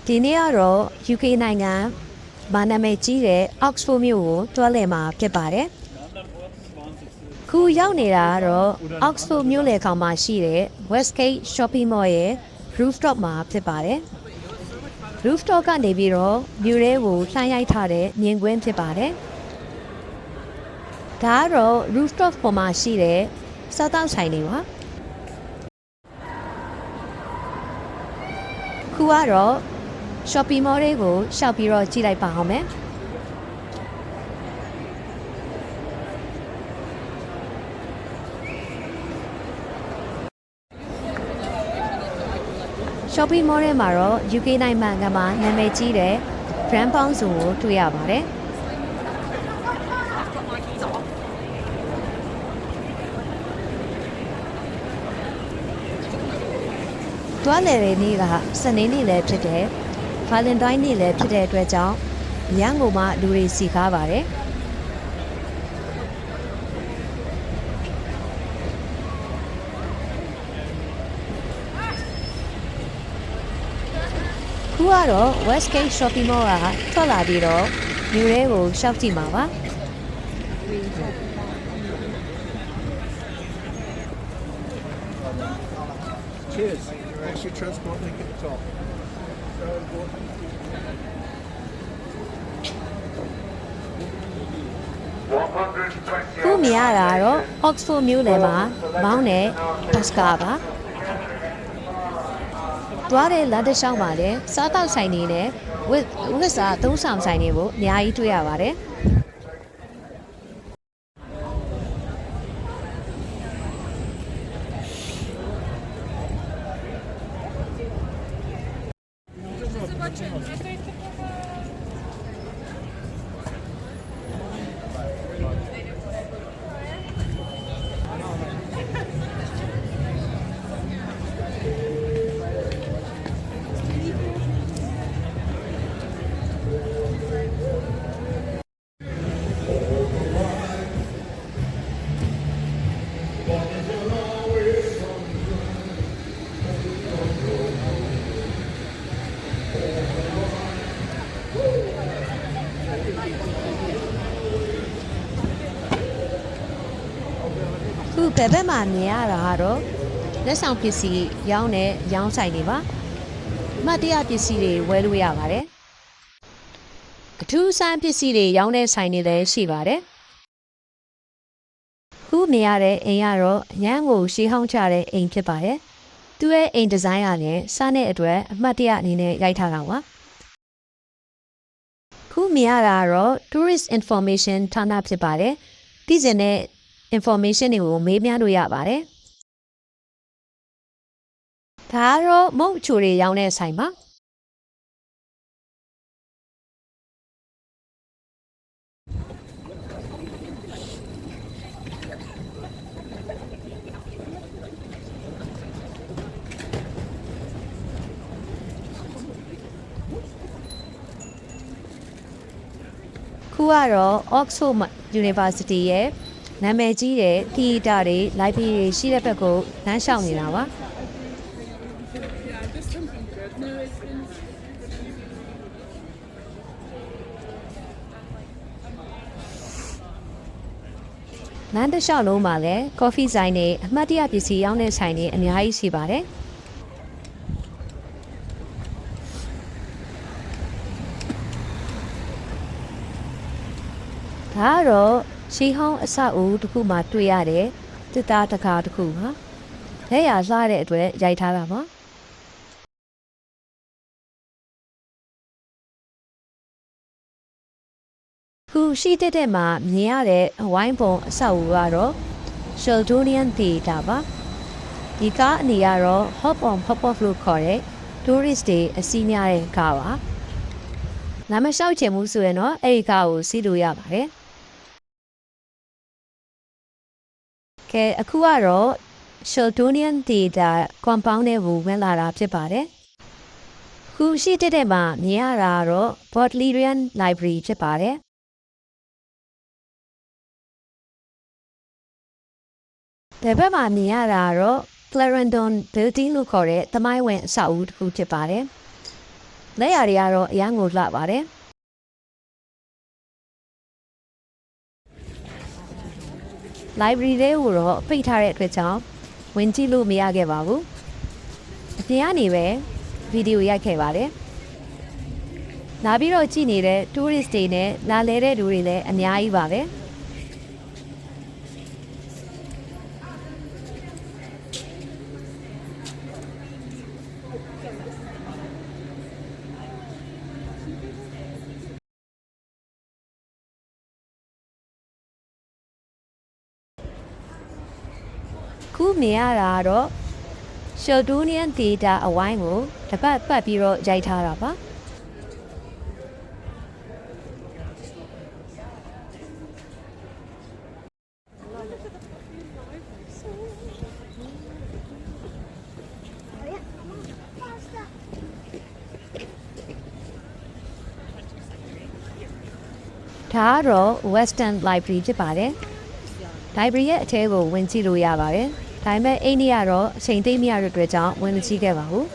ဒီနေ့ကတော့ UK နိုင်ငံမှာနာမည်ကြီးတဲ့ Oxford မြို့ကိုတွားလည်မှာဖြစ်ပါတယ်။ခုရောက်နေတာကတော့ Oxford မြို့လယ်ခေါင်မှာရှိတဲ့ Westgate Shopping Mall ရဲ့ rooftop မှာဖြစ်ပါတယ်။ rooftop ကနေပြီးတော့မြို့ထဲကိုလှမ်းရိုက်ထားတဲ့မြင်ကွင်းဖြစ်ပါတယ်။ဒါကတော့ rooftop ပေါ်မှာရှိတဲ့စားသောက်ဆိုင်တွေပါ။ခုကတော့ shopping mall တွေကိုရှောက်ပြီးတော့ကြည့်လိုက်ပါအောင်မယ်။ shopping mall ထဲမှာတော့ UK နိုင်ငံမှာနာမည်ကြီးတဲ့ brand ပေါင်းစုံကိုတွေ့ရပါတယ်။တွားလည်တဲ့နေ့ကစနေနေ့လည်းဖြစ်တဲ့ Valentine နေ့လည်းဖြစ်တဲ့အတွက်ကြောင့်ရန်ကုန်မှာလူတွေစီကားပါတယ်။ခုကတော့ Westgate Shopping Mall ကထွက်လာပြီးတော့မြို့ထဲကိုရှောက်ကြည့်မှာပါ။ Cheers. Extra transport link at the top. ခုမြင်ရတာကတော့ Oxford မြို့လယ်မှာမောင်းတဲ့ bus ကားပါ။တွားတဲ့လမ်းတစ်လျှောက်မှာလည်းစားတောက်ဆိုင်တွေနဲ့ဝတ်စားသုံးဆောင်ဆိုင်တွေကိုအများကြီးတွေ့ရပါတယ်။ခုဘယ်ဘက်မှာမြင်ရတာကတော့လက်ဆောင်ပစ္စည်းရောင်းတဲ့ရောင်းဆိုင်တွေပါ။အမှတ်တရပစ္စည်းတွေဝယ်လို့ရပါတယ်။အထူးအဆန်းပစ္စည်းတွေရောင်းတဲ့ဆိုင်တွေလည်းရှိပါတယ်။ခုမြင်ရတဲ့အိမ်ကတော့ရန်ကိုရှေးဟောင်းချတဲ့အိမ်ဖြစ်ပါတယ်။သူ့ရဲ့အိမ်ဒီဇိုင်းကလည်းစားတဲ့အတွက်အမှတ်တရအနေနဲ့ရိုက်ထားတာပါ။ခုမြင်ရတာကတော့ Tourist Information ဌာနဖြစ်ပါတယ်။သိစင်တဲ့ information တွေကိုမေးမြန်းလို့ရပါတယ်။ဒါကတော့မုတ်ချိုတွေရောင်းတဲ့ဆိုင်ပါ။ခုကတော့ Oxford University ရဲ့နာမည်ကြီးတဲ့သီတာတွေ library တွေရှိတဲ့ဘက်ကိုလမ်းလျှောက်နေတာပါလမ်းတစ်လျှောက်လုံးမှာလည်း coffee ဆိုင်တွေအမှတ်တရပစ္စည်းရောင်းတဲ့ဆိုင်တွေအများကြီးရှိပါတယ်ဒါကတော့ရှီဟောင်းအဆောက်အဦတစ်ခုမှတွေ့ရတဲ့တစ်သားတကားတစ်ခုပါလက်ရလှတဲ့အတွက်ရိုက်ထားတာပါခုရှိတဲ့မှာမြင်ရတဲ့ဝိုင်းပုံအဆောက်အဦကတော့ Sheldonian Theatre ပါဒီကားအနေကတော့ Hop on Pop Off လို့ခေါ်တဲ့ tourist တွေအစီးများတဲ့ကားပါနာမလျှောက်ချင်မှုဆိုရင်တော့အဲ့ဒီကားကိုစီးလို့ရပါတယ်ကဲအခုကတော့ Sheldonian Theatre compound နဲ့ဝင်လာတာဖြစ်ပါတယ်ခုရှိတဲ့မှာမြင်ရတာကတော့ Bodleian Library ဖြစ်ပါတယ်ဒီဘက်မှာမြင်ရတာကတော့ Clarendon Building လို့ခေါ်တဲ့သမိုင်းဝင်အဆောက်အဦတစ်ခုဖြစ်ပါတယ် လက်ရာတွေကတော့အရန်ကိုလှပါတယ်။ library တွေကိုတော့ပိတ်ထားတဲ့အတွက်ကြောင့်ဝင်ကြည့်လို့မရခဲ့ပါဘူး။အပြင်ကနေပဲဗီဒီယိုရိုက်ခဲ့ပါတယ်။လာပြီးတော့ကြည့်နေတဲ့ tourist တွေနဲ့လာလဲတဲ့လူတွေလည်းအများကြီးပါပဲ။ခုမြင်ရတာကတော့ Sheldonian Theatre အဝိုင်းကိုတစ်ပတ်ပတ်ပြီးတော့ရိုက်ထားတာပါဒါကတော့ Western Library ဖြစ်ပါတယ်။ library ရဲ့အထဲကိုဝင်ကြည့်လို့ရပါတယ်။ဒါပေမဲ့အိမ်ကြီးကတော့အချိန်သိမ့်မရတဲ့အတွက်ကြောင့်ဝင်မကြည့်ခဲ့ပါဘူး။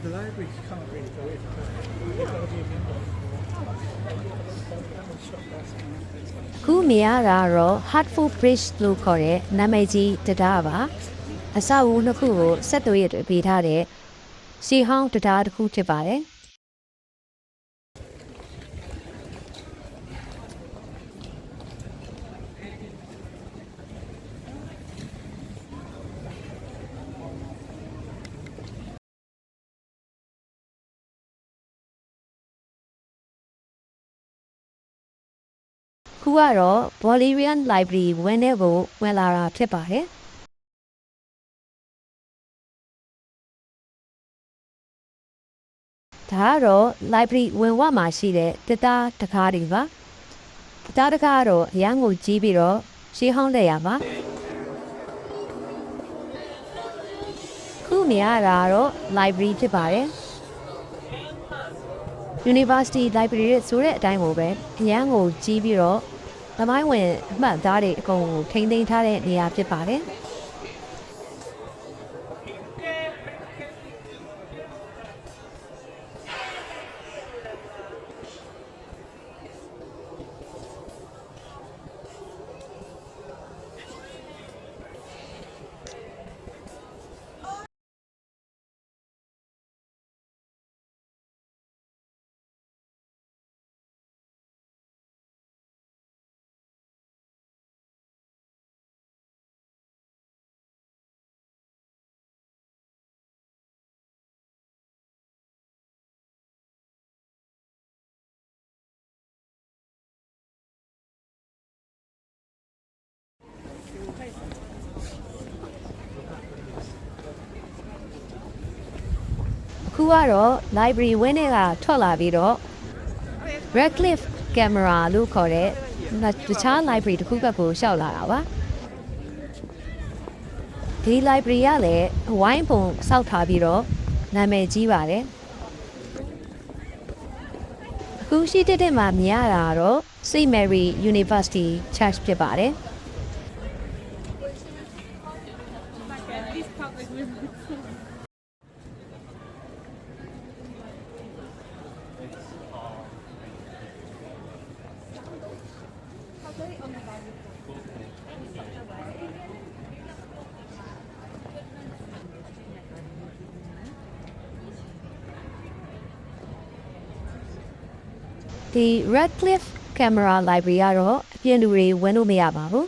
The libraries can't really go in. You've got to be a member. ခုမြင်ရတာကတော့ Hertford Bridge လို့ခေါ်တဲ့နာမည်ကြီးတံတားပါအဆောက်အဦနှစ်ခုကိုဆက်သွယ်ရတဲ့ပေးထားတဲ့ရှေးဟောင်းတံတားတစ်ခုဖြစ်ပါတယ်ခုကတော့ Bolivarian Library ဝင်တဲ့ကိုဝင်လာတာဖြစ်ပါတယ်ဒါကတော့ library ဝင်ဝမှာရှိတဲ့တသားတကားတွေပါတသားတကားကတော့အရန်ကိုကြီးပြီးတော့ရှေးဟောင်းလက်ရပါခုမြင်ရတာကတော့ library ဖြစ်ပါတယ် University Library ဆိုတဲ့အတိုင်းကိုပဲအရန်ကိုကြီးပြီးတော့သမိုင်းဝင်အမှတ်အသားတွေအကုန်ကိုထိန်းသိမ်းထားတဲ့နေရာဖြစ်ပါတယ်ခုကတော့ library ဝင်းထဲကထွက်လာပြီးတော့ Radcliffe Camera လို့ခေါ်တဲ့တခြား library တစ်ခုဘက်ကိုရှောက်လာတာပါဒီ library ကလည်းဝိုင်းပုံစောက်ထားပြီးတော့နာမည်ကြီးပါတယ်အခုရှိတဲ့မှာမြင်ရတာကတော့ St. Mary University Church ဖြစ်ပါတယ်ဒီ Radcliffe Camera Library ကတော့အပြင်လူတွေဝင်လို့မရပါဘူး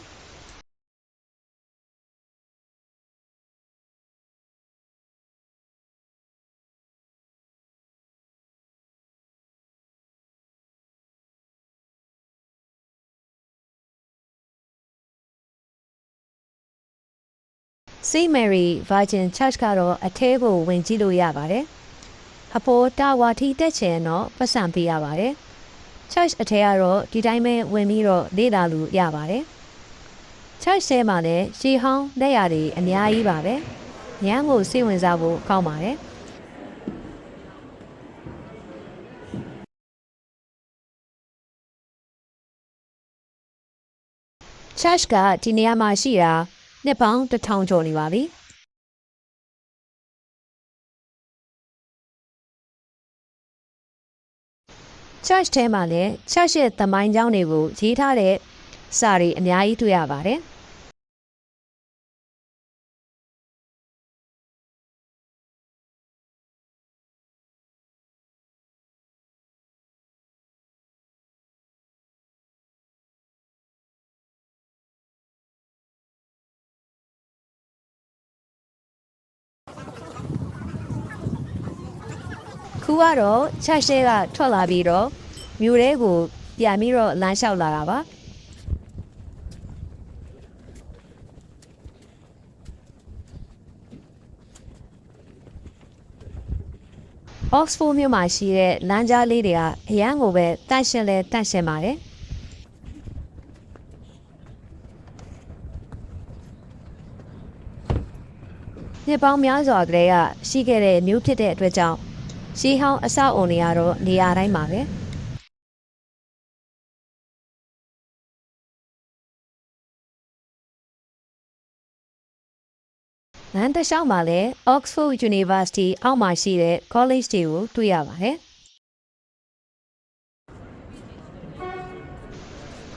St. Mary Virgin Church ကတော့အထဲကိုဝင်ကြည့်လို့ရပါတယ်အပေါ်တာဝါထီတက်ချင်တော့ပတ်စံပေးရပါတယ် Church အထဲကတော့ဒီတိုင်းပဲဝင်ပြီးတော့လေ့လာလို့ရပါတယ် Church ထဲမှာလည်းရှေးဟောင်းလက်ရာတွေအများကြီးပါပဲညံကိုစိတ်ဝင်စားဖို့ကောင်းပါတယ် Church ကဒီနေရာမှာရှိတာနှစ်ပေါင်း1000ကျော်နေပါပြီ။ Church ထဲမှာလည်း Church ရဲ့သမိုင်းကြောင်းတွေကိုရေးထားတဲ့စာတွေအများကြီးတွေ့ရပါတယ်။ခုကတော့ Church ကထွက်လာပြီးတော့မြို့ထဲကိုပြန်ပြီးတော့လမ်းလျှောက်လာတာပါ။ Oxford မြို့မှာရှိတဲ့လမ်းကြားလေးတွေကအရန်ကိုပဲတန့်ရှင်းပါတယ်။နှစ်ပေါင်းများစွာကတည်းကရှိခဲ့တဲ့မြို့ဖြစ်တဲ့အတွက်ကြောင့်ရှေးဟောင်းအဆောက်အုံတွေကတော့နေရာတိုင်းပါပဲ။လမ်းတစ်လျှောက်မှာလည်း Oxford University အောက်မှာရှိတဲ့ college တွေကိုတွေ့ရပါတယ်။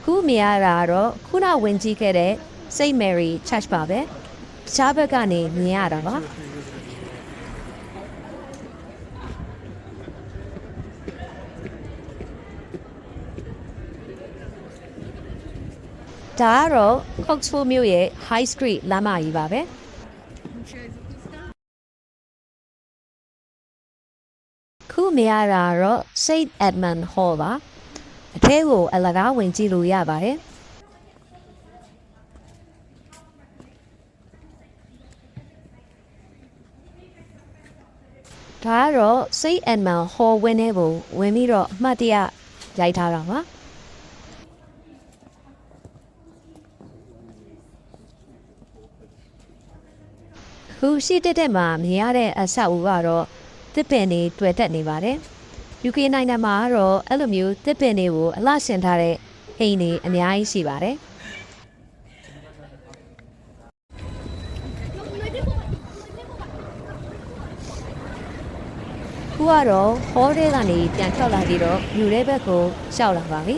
ခုမြင်ရတာကတော့ခုနဝင်ကြည့်ခဲ့တဲ့ St. Mary Church ပါပဲ။တခြားဘက်ကနေမြင်ရတာပါ။ဒါကတော့ Oxford မြို့ရဲ့ High Street လမ်းမကြီးပါပဲ။ခုမြင်ရတာတော့ St. Edmund Hall ပါအထဲကိုအလကားဝင်ကြည့်လို့ရပါတယ်ဒါကတော့ St. Edmund Hall ဝင်းထဲကိုဝင်ပြီးတော့အမှတ်တရရိုက်ထားတာပါခုရှိတဲ့မှာမြင်ရတဲ့အဆောက်အဦကတော့တစ်ပင်တွေတွေ့တက်နေပါတယ် UK နိုင်ငံမှာကတော့အဲ့လိုမျိုးတစ်ပင်တွေကိုအလှဆင်ထားတဲ့အိမ်တွေအများကြီးရှိပါတယ်ခုကတော့ hall ထဲကနေပြန်ထွက်လာပြီးတော့မြို့ထဲဘက်ကိုရှောက်လာပါပြီ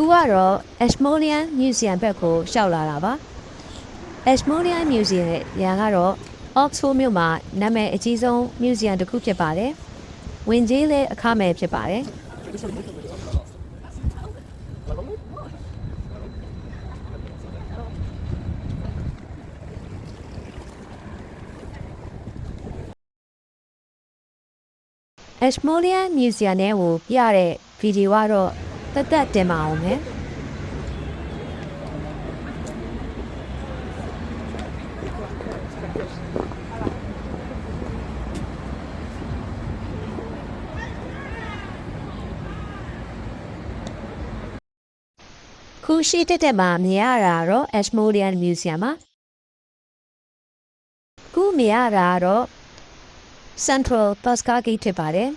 ခုကတော့ Ashmolean Museum ဘက်ကိုရှောက်လာတာပါ Ashmolean Museum ရဲ့ရန်ကတော့ Oxford မြို့မှာနာမည်အကြီးဆုံး Museum တစ်ခုဖြစ်ပါတယ်ဝင်ကြီးလည်းအခမဲ့ဖြစ်ပါတယ်Ashmolean Museum နဲ့ကိုပြတဲ့ဗီဒီယိုကတော့တက်တင်ပါအောင်မယ်ခုရှိတဲ့မှာမြင်ရတာတော့ Ashmolean Museum မှာခုမြင်ရတာတော့ Central Pascal Gate ဖြစ်ပါတယ်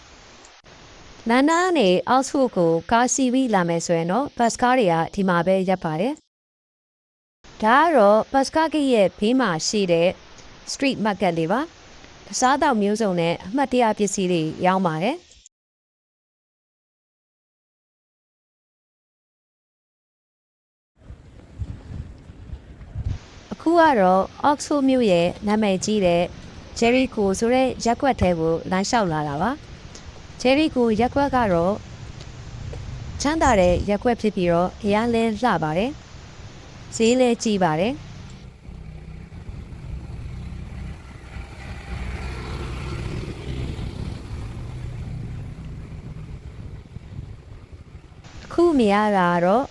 လန်ဒန်ကနေအောက်စ်ဖို့ကိုကားစီးပြီးလာမယ်ဆိုရင်တော့ဘတ်ကားတွေကဒီမှာပဲရပ်ပါတယ်ဒါကတော့ဘတ်ကားကြီးရဲ့ဘေးမှာရှိတဲ့ street market လေးပါတစားတောက်မျိုးစုံနဲ့အမှတ်တရပစ္စည်းတွေရောင်းပါတယ်အခုကတော့ Oxford မြို့ရဲ့နာမည်ကြီးတဲ့ Jericho ဆိုတဲ့ရပ်ကွက်ထဲကိုလမ်းလျှောက်လာတာပါJericho ရက်ကွက်ကတော့ချမ်းသာတဲ့ရက်ကွက်ဖြစ်ပြီးတော့အရန်လဲလှပါတယ်ဈေးလဲကြီးပါတယ်အခုမြင်ရတာကတော့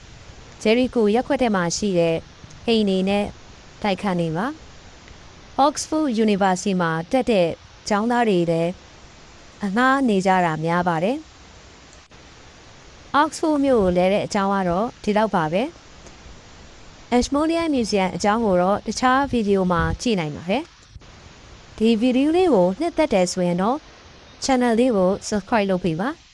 Jericho ရက်ကွက်ထဲမှာရှိတဲ့အိမ်တွေနဲ့တိုက်ခန်းတွေပါ Oxford University မှာတက်တဲ့ကျောင်းသားတွေလည်း အငှားနေကြတာများပါတယ်။ Oxford မြို့ကိုလဲတဲ့အကြောင်းကတော့ဒီလောက်ပါပဲ။ Ashmolean Museum အကြောင်းကိုတော့တခြားဗီဒီယိုမှာကြည့်နိုင်ပါတယ်။ဒီဗီဒီယိုလေးကိုနှစ်သက်တယ်ဆိုရင်တော့ channel လေးကို subscribe လုပ်ပေးပါ။